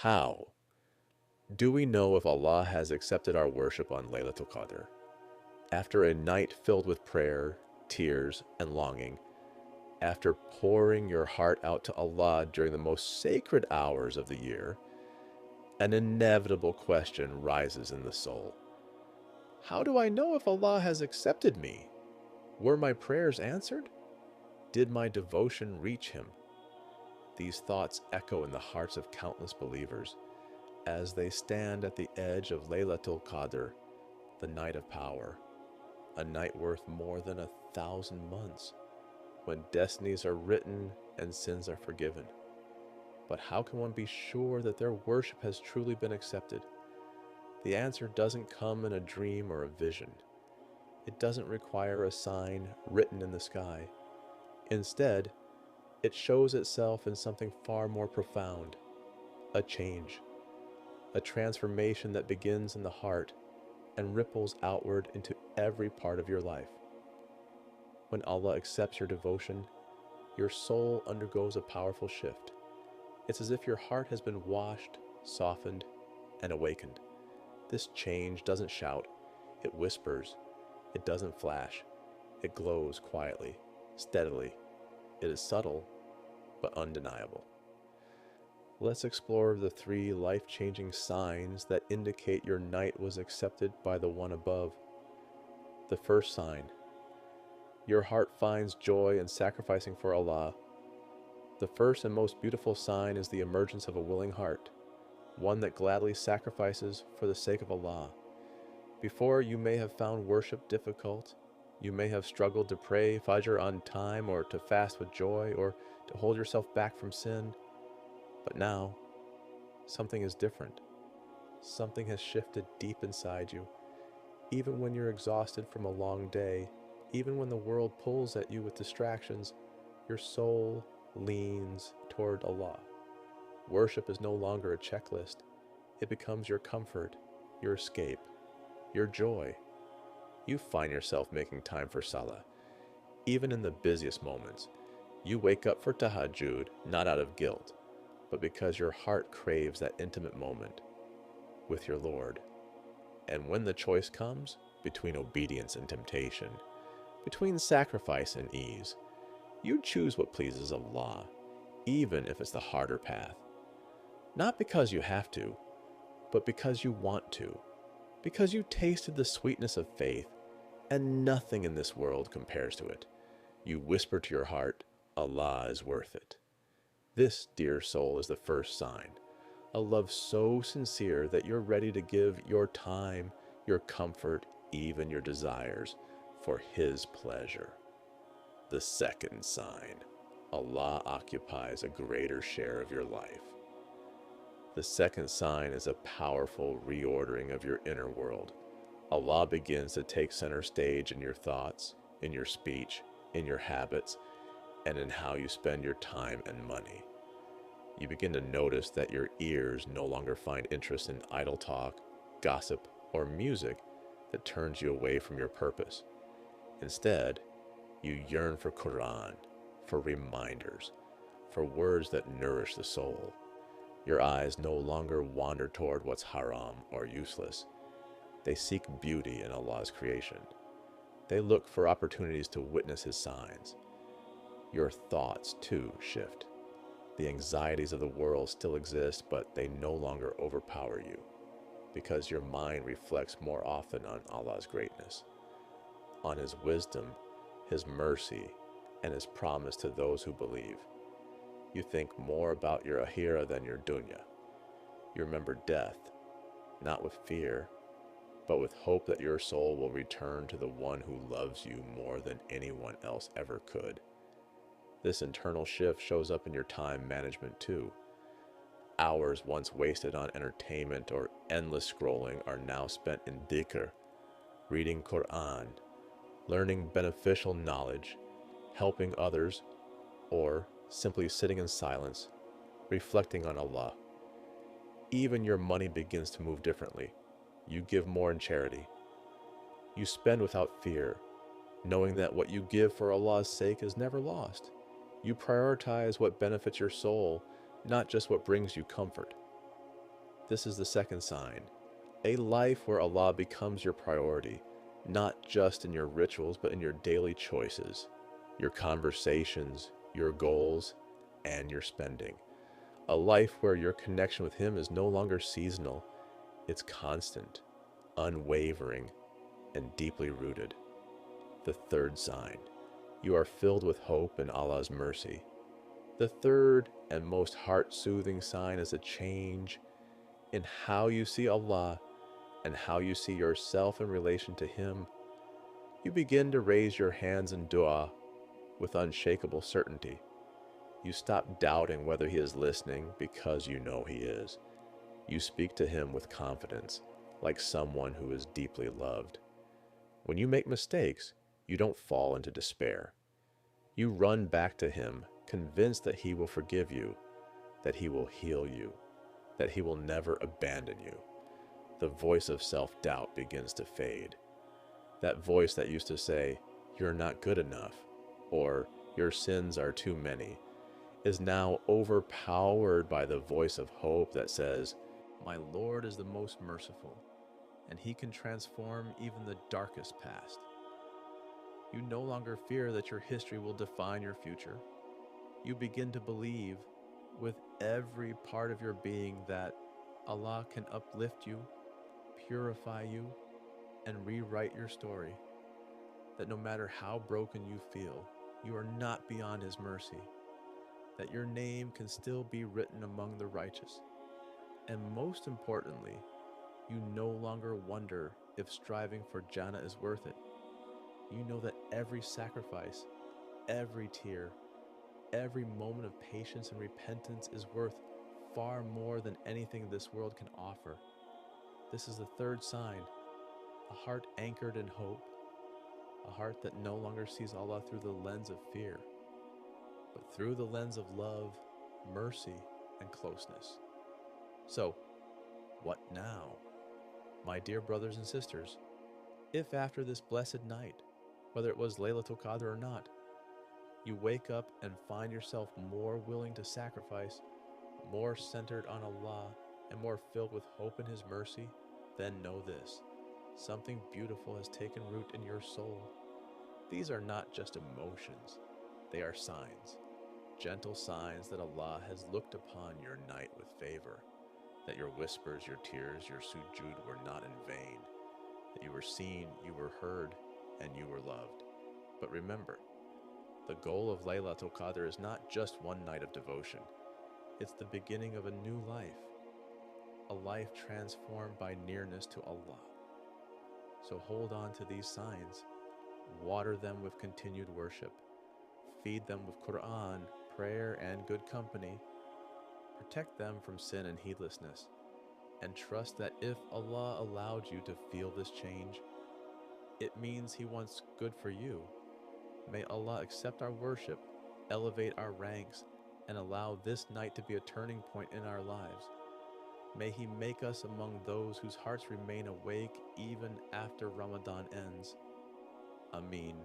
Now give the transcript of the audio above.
How do we know if Allah has accepted our worship on Laylatul Qadr? After a night filled with prayer, tears, and longing, after pouring your heart out to Allah during the most sacred hours of the year, an inevitable question rises in the soul. How do I know if Allah has accepted me? Were my prayers answered? Did my devotion reach Him? These thoughts echo in the hearts of countless believers as they stand at the edge of Laylatul Qadr, the night of power, a night worth more than 1,000 months, when destinies are written and sins are forgiven. But how can one be sure that their worship has truly been accepted? The answer doesn't come in a dream or a vision. It doesn't require a sign written in the sky. Instead, it shows itself in something far more profound, a change, a transformation that begins in the heart and ripples outward into every part of your life. When Allah accepts your devotion, your soul undergoes a powerful shift. It's as if your heart has been washed, softened, and awakened. This change doesn't shout, it whispers. It doesn't flash, it glows quietly, steadily. It is subtle, but undeniable. Let's explore the 3 life-changing signs that indicate your night was accepted by the One above. The first sign: your heart finds joy in sacrificing for Allah. The first and most beautiful sign is the emergence of a willing heart, one that gladly sacrifices for the sake of Allah. Before, you may have found worship difficult. You may have struggled to pray Fajr on time, or to fast with joy, or to hold yourself back from sin. But now, something is different. Something has shifted deep inside you. Even when you're exhausted from a long day, even when the world pulls at you with distractions, your soul leans toward Allah. Worship is no longer a checklist. It becomes your comfort, your escape, your joy. You find yourself making time for Salah. Even in the busiest moments, you wake up for tahajjud not out of guilt, but because your heart craves that intimate moment with your Lord. And when the choice comes between obedience and temptation, between sacrifice and ease, you choose what pleases Allah, even if it's the harder path. Not because you have to, but because you want to, because you tasted the sweetness of faith, and nothing in this world compares to it. You whisper to your heart, Allah is worth it. This, dear soul, is the first sign. A love so sincere that you're ready to give your time, your comfort, even your desires for His pleasure. The second sign: Allah occupies a greater share of your life. The second sign is a powerful reordering of your inner world. Allah begins to take center stage in your thoughts, in your speech, in your habits, and in how you spend your time and money. You begin to notice that your ears no longer find interest in idle talk, gossip, or music that turns you away from your purpose. Instead, you yearn for Quran, for reminders, for words that nourish the soul. Your eyes no longer wander toward what's haram or useless. They seek beauty in Allah's creation. They look for opportunities to witness His signs. Your thoughts, too, shift. The anxieties of the world still exist, but they no longer overpower you, because your mind reflects more often on Allah's greatness, on His wisdom, His mercy, and His promise to those who believe. You think more about your ahira than your dunya. You remember death, not with fear, but with hope that your soul will return to the one who loves you more than anyone else ever could. This internal shift shows up in your time management too. Hours once wasted on entertainment or endless scrolling are now spent in dhikr, reading Quran, learning beneficial knowledge, helping others, or simply sitting in silence, reflecting on Allah. Even your money begins to move differently. You give more in charity. You spend without fear, knowing that what you give for Allah's sake is never lost. You prioritize what benefits your soul, not just what brings you comfort. This is the second sign. A life where Allah becomes your priority, not just in your rituals, but in your daily choices, your conversations, your goals, and your spending. A life where your connection with Him is no longer seasonal, it's constant, unwavering, and deeply rooted. The third sign. You are filled with hope in Allah's mercy. The third and most heart-soothing sign is a change in how you see Allah and how you see yourself in relation to Him. You begin to raise your hands in dua with unshakable certainty. You stop doubting whether He is listening because you know He is. You speak to Him with confidence, like someone who is deeply loved. When you make mistakes, you don't fall into despair. You run back to Him, convinced that He will forgive you, that He will heal you, that He will never abandon you. The voice of self-doubt begins to fade. That voice that used to say, "You're not good enough," or "Your sins are too many," is now overpowered by the voice of hope that says, "My Lord is the most merciful, and He can transform even the darkest past." You no longer fear that your history will define your future. You begin to believe with every part of your being that Allah can uplift you, purify you, and rewrite your story. That no matter how broken you feel, you are not beyond His mercy. That your name can still be written among the righteous. And most importantly, you no longer wonder if striving for Jannah is worth it. You know that every sacrifice, every tear, every moment of patience and repentance is worth far more than anything this world can offer. This is the third sign, a heart anchored in hope, a heart that no longer sees Allah through the lens of fear, but through the lens of love, mercy, and closeness. So, what now? My dear brothers and sisters, if after this blessed night, whether it was Laylatul Qadr or not, you wake up and find yourself more willing to sacrifice, more centered on Allah, and more filled with hope in His mercy, then know this: something beautiful has taken root in your soul. These are not just emotions, they are signs, gentle signs that Allah has looked upon your night with favor, that your whispers, your tears, your sujood were not in vain, that you were seen, you were heard, and you were loved. But remember, the goal of Laylatul Qadr is not just one night of devotion. It's the beginning of a new life, a life transformed by nearness to Allah. So hold on to these signs, water them with continued worship, feed them with Quran, prayer, and good company, protect them from sin and heedlessness, and trust that if Allah allowed you to feel this change, it means He wants good for you. May Allah accept our worship, elevate our ranks, and allow this night to be a turning point in our lives. May He make us among those whose hearts remain awake even after Ramadan ends. Ameen.